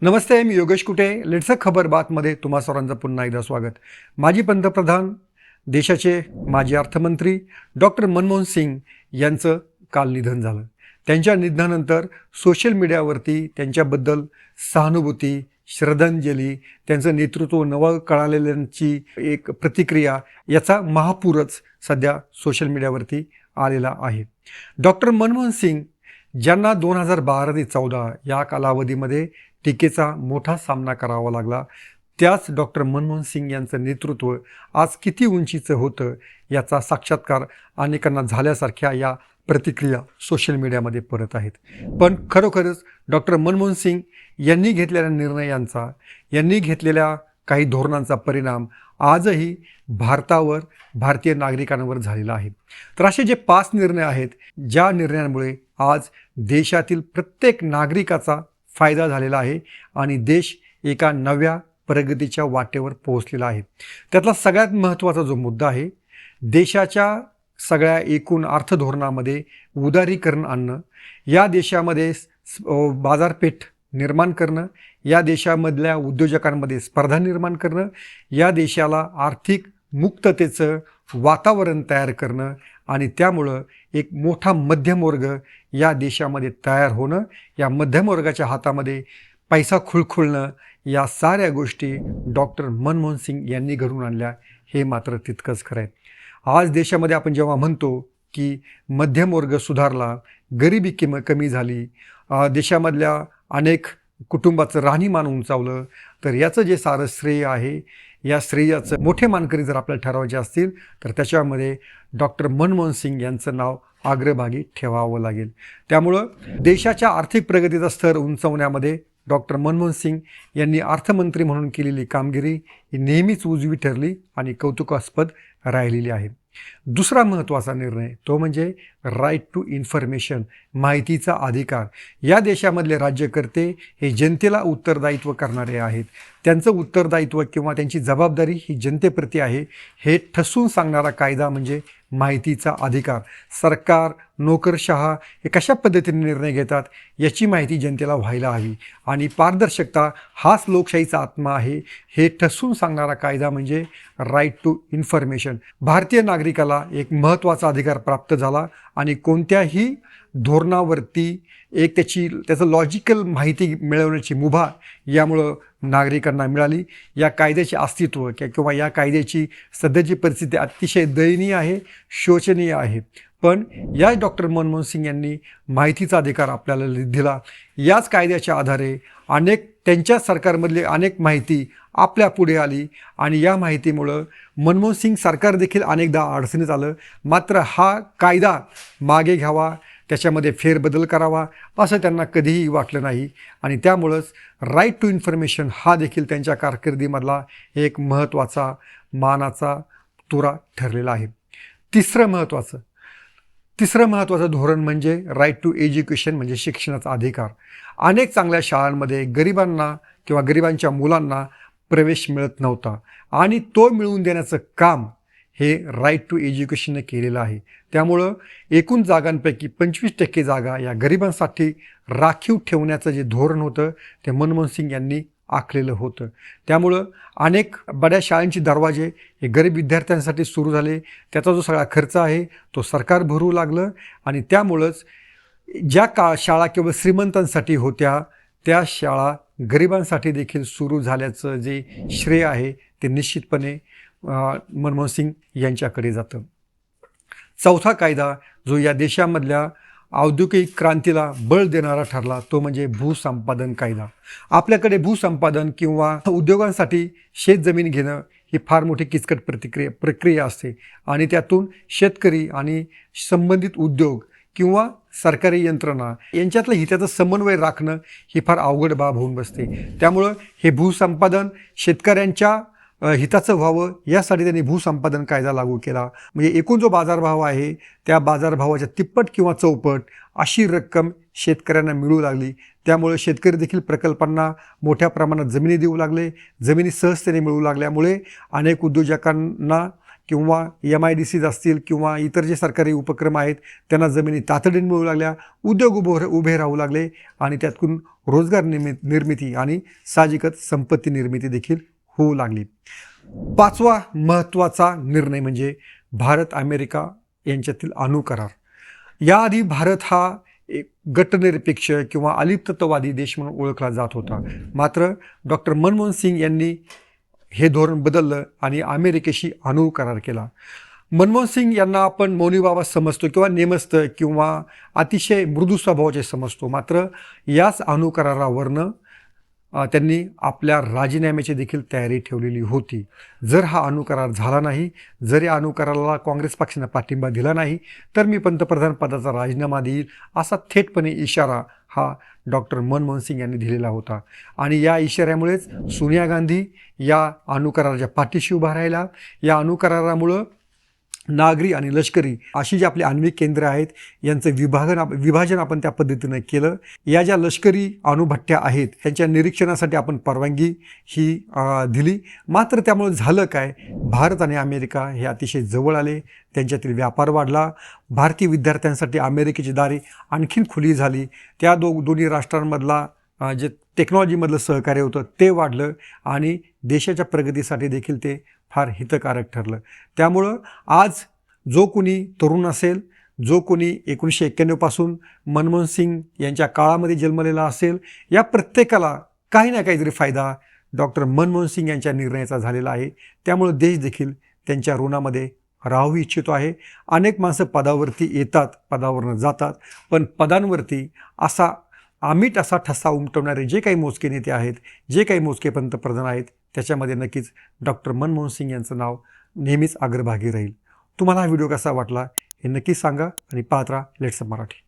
नमस्ते, मी योगेश कुटे. Let's खबर बातमध्ये तुम्हा सर्वांचं पुन्हा एकदा स्वागत. माजी पंतप्रधान, देशाचे माजी अर्थमंत्री डॉक्टर मनमोहन सिंग यांचं काल निधन झालं. त्यांच्या निधनानंतर सोशल मीडियावरती त्यांच्याबद्दल सहानुभूती, श्रद्धांजली, त्यांचं नेतृत्व नवं कळालेल्यांची एक प्रतिक्रिया याचा महापूरच सध्या सोशल मीडियावरती आलेला आहे. डॉक्टर मनमोहन सिंग ज्यांना 2012 ते 14 या कालावधीमध्ये टीकेचा मोठा सामना करावा लागला, त्याच डॉक्टर मनमोहन सिंग यांचं नेतृत्व आज किती उंचीचं होतं याचा साक्षात्कार अनेकांना झाल्यासारख्या या प्रतिक्रिया सोशल मीडियामध्ये परत आहेत. पण खरोखरच डॉक्टर मनमोहन सिंग यांनी घेतलेल्या निर्णयांचा, यांनी घेतलेल्या काही धोरणांचा परिणाम आजही भारतावर, भारतीय नागरिकांवर झालेला आहे. तर असे जे 5 निर्णय आहेत, ज्या निर्णयांमुळे आज देशातील प्रत्येक नागरिकाचा फायदा झालेला आहे आणि देश एका नव्या प्रगतीच्या वाटेवर पोहोचलेला आहे. त्यातला सगळ्यात महत्त्वाचा जो मुद्दा आहे, देशाच्या सगळ्या एकूण अर्थधोरणामध्ये उदारीकरण आणणं, या देशामध्ये बाजारपेठ निर्माण करणं, या देशामधल्या उद्योजकांमध्ये स्पर्धा निर्माण करणं, या देशाला आर्थिक मुक्ततेचं वातावरण तयार करणं आणि त्यामुळं एक मोठा मध्यमवर्ग या देशामध्ये तयार होणं, या मध्यमवर्गाच्या हातामध्ये पैसा खुळखुळणं, या साऱ्या गोष्टी डॉक्टर मनमोहन सिंग यांनी घडवून आणल्या, हे मात्र तितकंच खरं आहे. आज देशामध्ये आपण जेव्हा म्हणतो की मध्यमवर्ग सुधारला, गरिबी कमी झाली, देशामधल्या अनेक कुटुंबाचं राहणीमान उंचावलं, तर याचं जे सारं श्रेय आहे, या श्रेयाचं मोठे मानकरी जर आपल्याला ठरवायचे असतील तर त्याच्यामध्ये डॉक्टर मनमोहन सिंग यांचं नाव अग्रभागी ठेवावं लागेल. त्यामुळं देशाच्या आर्थिक प्रगतीचा स्तर उंचावण्यामध्ये डॉक्टर मनमोहन सिंग यांनी अर्थमंत्री म्हणून केलेली कामगिरी ही नेहमीच उजवी ठरली आणि कौतुकास्पद राहिलेली आहे. दुसरा महत्त्वाचा निर्णय तो म्हणजे राईट टू इन्फॉर्मेशन, माहितीचा अधिकार. या देशामधले राज्यकर्ते हे जनतेला उत्तरदायित्व करणारे आहेत. त्यांचं उत्तरदायित्व किंवा त्यांची जबाबदारी ही जनतेप्रती आहे, हे ठसून सांगणारा कायदा म्हणजे माहितीचा अधिकार. सरकार, नोकरशहा हे कशा पद्धतीने निर्णय घेतात याची माहिती जनतेला व्हायला हवी आणि पारदर्शकता हाच लोकशाहीचा आत्मा आहे, हे ठसून सांगणारा कायदा म्हणजे राईट टू इन्फॉर्मेशन. भारतीय नागरिकाला एक महत्त्वाचा अधिकार प्राप्त झाला आणि कोणत्याही धोरणावरती एक त्याचं लॉजिकल माहिती मिळवण्याची मुभा यामुळं नागरिकांना मिळाली. या कायद्याचे अस्तित्व किंवा या कायद्याची सध्याची परिस्थिती अतिशय दयनीय आहे, शोचनीय आहे. पण या डॉक्टर मनमोहन सिंग यांनी माहितीचा अधिकार आपल्याला दिला. याच कायद्याच्या आधारे त्यांच्या सरकारमधली अनेक माहिती आपल्या पुढे आली आणि या माहितीमुळं मनमोहन सिंग सरकार देखील अनेकदा अडचणीत आलं. मात्र हा कायदा मागे घ्यावा, त्याच्यामध्ये फेरबदल करावा असं त्यांना कधीही वाटलं नाही आणि त्यामुळंच राईट टू इन्फॉर्मेशन हा देखील त्यांच्या कारकिर्दीमधला एक महत्त्वाचा मानाचा तुरा ठरलेला आहे. तिसरं महत्त्वाचं धोरण म्हणजे राईट टू एज्युकेशन म्हणजे शिक्षणाचा अधिकार. अनेक चांगल्या शाळांमध्ये गरिबांना किंवा गरिबांच्या मुलांना प्रवेश मिळत नव्हता आणि तो मिळवून देण्याचं काम हे राईट टू एज्युकेशनने केलेलं आहे. त्यामुळं एकूण जागांपैकी 25% जागा या गरिबांसाठी राखीव ठेवण्याचं जे धोरण होतं ते मनमोहन सिंग यांनी आखलेलं होतं. त्यामुळं अनेक बड्या शाळांची दरवाजे हे गरीब विद्यार्थ्यांसाठी सुरू झाले. त्याचा जो सगळा खर्च आहे तो सरकार भरू लागलं आणि त्यामुळंच ज्या शाळा केवळ श्रीमंतांसाठी होत्या त्या शाळा गरिबांसाठी देखील सुरू झाल्याचं जे श्रेय आहे ते निश्चितपणे मनमोहन सिंग यांच्याकडे जातं. चौथा कायदा जो या देशामधल्या औद्योगिक क्रांतीला बळ देणारा ठरला तो म्हणजे भूसंपादन कायदा. आपल्याकडे भूसंपादन किंवा उद्योगांसाठी शेतजमीन घेणं ही फार मोठी किचकट प्रक्रिया असते आणि त्यातून शेतकरी आणि संबंधित उद्योग किंवा सरकारी यंत्रणा यांच्यातलं हिताचं समन्वय राखणं ही फार अवघड बाब होऊन बसते. त्यामुळं हे भूसंपादन शेतकऱ्यांच्या हिताचं व्हावं यासाठी त्यांनी भूसंपादन कायदा लागू केला. म्हणजे एकूण जो बाजारभाव आहे त्या बाजारभावाच्या तिप्पट किंवा चौपट अशी रक्कम शेतकऱ्यांना मिळू लागली. त्यामुळे शेतकरी देखील प्रकल्पांना मोठ्या प्रमाणात जमिनी देऊ लागले. जमिनी सहजतेने मिळू लागल्यामुळे अनेक उद्योजकांना किंवा MIDCs असतील किंवा इतर जे सरकारी उपक्रम आहेत त्यांना जमिनी तातडीने मिळू लागल्या, उद्योग उभे राहू लागले आणि त्यातून रोजगार निर्मिती आणि साहजिकच संपत्ती निर्मिती देखील होऊ लागली. पाचवा महत्त्वाचा निर्णय म्हणजे भारत अमेरिका यांच्यातील अणु करार. याआधी भारत हा एक गटनिरपेक्ष किंवा अलिप्तत्ववादी देश म्हणून ओळखला जात होता. मात्र डॉक्टर मनमोहन सिंग यांनी हे धोरण बदललं आणि अमेरिकेशी अणु करार केला. मनमोहन सिंग यांना आपण मौनी बाबा समजतो किंवा नेमस्त किंवा अतिशय मृदू स्वभावाचे समजतो. मात्र याच अणु करारावरनं त्यांनी आपल्या राजीनाम्याची देखील तयारी ठेवलेली होती. जर हा अणु करार झाला नाही, जर या अणु कराराला काँग्रेस पक्षाने पाठिंबा दिला नाही तर मी पंतप्रधान पदाचा राजीनामा देईल असा थेटपणे इशारा हा डॉक्टर मनमोहन सिंग यांनी दिलेला होता. आणि या इशाऱ्यामुळेच सोनिया गांधी या अणु कराराच्या पाठीशी उभा राहिला. या अणु करारामुळं नागरी आणि लष्करी अशी जी आपली आण्विक केंद्र आहेत यांचं विभाजन आपण त्या पद्धतीनं केलं. या ज्या लष्करी अणुभट्ट्या आहेत त्यांच्या निरीक्षणासाठी आपण परवानगी ही दिली. मात्र त्यामुळे झालं काय, भारत आणि अमेरिका हे अतिशय जवळ आले, त्यांच्यातील व्यापार वाढला, भारतीय विद्यार्थ्यांसाठी अमेरिकेची दारे आणखीन खुली झाली, त्या दोन्ही राष्ट्रांमधला जे टेक्नॉलॉजीमधलं सहकार्य होतं ते वाढलं आणि देशाच्या प्रगतीसाठी देखील ते फार हितकारक ठरलं. त्यामुळं आज जो कोणी तरुण असेल, जो कोणी 1991 पासून मनमोहन सिंग यांच्या काळामध्ये जन्मलेला असेल, या प्रत्येकाला काही ना काहीतरी फायदा डॉक्टर मनमोहन सिंग यांच्या निर्णयाचा झालेला आहे. त्यामुळं देश देखील त्यांच्या ऋणामध्ये राहू इच्छितो आहे. अनेक माणसं पदावरती येतात, पदावरनं जातात, पण पदांवरती अमिट असा ठसा उमटवणारे जे काही मोजके नेते आहेत, जे काही मोजके पंतप्रधान आहेत, त्याच्यामध्ये नक्कीच डॉक्टर मनमोहन सिंग यांचं नाव नेहमीच अग्रभागी राहील. तुम्हाला हा व्हिडिओ कसा वाटला हे नक्कीच सांगा आणि पाहत राहा लेट्स मराठी.